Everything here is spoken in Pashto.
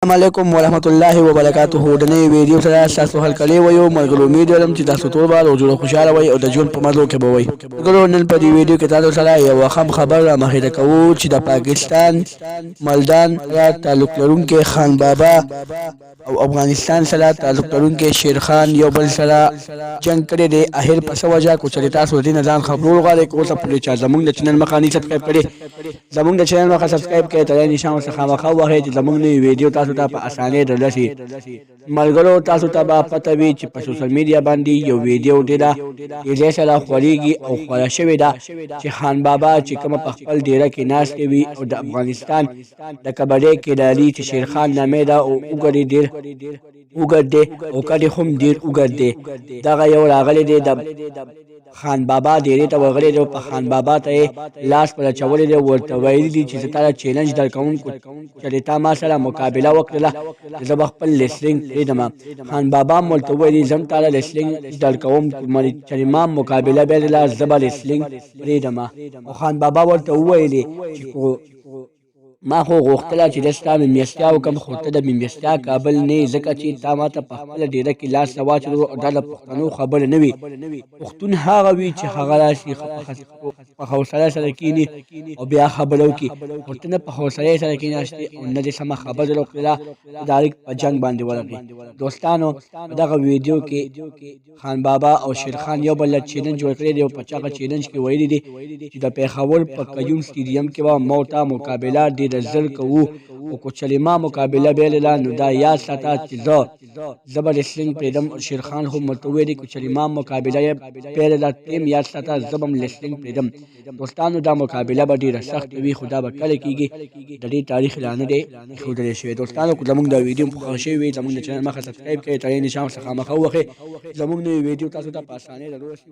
السلام علیکم ورحمت الله وبرکاته. د نوې ویډیو سره تاسو حل کړی و یو ملګرو. امید لرم چې تاسو ټول به روغ خوشاله وئ او د ژوند په مزو کې به وئ. ملګرو نن په دې ویډیو کې تاسو سره یو خبر را مخې کوو چې د پاکستان ملدان سره تعلق لرونکي خان بابا او افغانستان سره تعلق لرونکي شیر خان یو بل سره جنگ کړی دی. اخر په څه وجه کو چې تاسو دې نه ځان خبرول غواړئ کو څه پولیس چې زمونږ د چینل مخه نه سبسکرایب کړئ، زمونږ د چینل مخه سبسکرایب کړئ، تر نشان څخه خامخا وهئ چې زمونږ نوې ویډیو تاسو ته په اسانۍ دررسي. ملګرو تاسو ته به پته وي چې په سوشل میډیا باندې یو ویډیو ډېره تیزۍ سره خورېږي او خوره شوې ده چې خان بابا چې کومه په خپل ډیره کې ناستې وي او د افغانستان د کبډۍ کډالي چې شیر خان نامې ده او اوږد ډېر اوږد دی او کډې هم ډېر اوږد دی. دغه یو راغلی دی د خان بابا ډیرې ته ورغلی دی. په خان بابا ته یې لاس پر اچولی دی، ورته ویلي دي چې زه تا چیلنج درکوم چې تا ما سره مقابله وکړله زه به خپل لیسلینګ پرېږدم. خان بابا هم ورته وویلي زه هم تا له لیسلینګ درکوم چې ما مقابله بایلله زه به لیسلینګ پرېږدم. او خان بابا ورته وویلي چې ما خو غوښتله چې زه ستا مېلمستیا وکړم خو ته د مېلمستیا قابل نه یې ځکه چې تا ما ته په خپله ډیره کې لاس راواچولو او دا د پښتنو خبره نه وي. پښتون هغه وي چې هغه راشي په حوصله سره کښېني او بیا خبره وکړي، خو ته نه په حوصلې سره کښېناستې او نه دې سمه خبره وکړله، ډایرکټ په جنګ باندې ورغلې. دوستانو په دغه ویډیو کې خان بابا او شیر خان یو بل له چیلنج جوړ کړی دی او په هغه چیلنج کې ویلي دي چې د پېښور په قیوم سټیډیم کې به ما ورته مقابله ډېره زر کوو او که چلې ما مقابله بایلله نو دا یاد ساته چې زه به لیسلینګ پرېږدم. شیر خان هم ورته وویلي که چلې ما مقابله یې بایلله ته هم یاد ساته زه به هم لیسلینګ پرېږدم. دوستانو دا مقابله به ډېره سخته وي خو دا به کله کېږي د دې تاریخ لا نه دی ایښودلی شوی. دوستانو که زموږ دا ویډیو خوښ شوی وي زموږ د چینل مخه سبسکرایب کړئ، تر نشان څخه خامخا ووهئ زموږ نوې ویډیو تاسو ته په اسانۍ رارسي.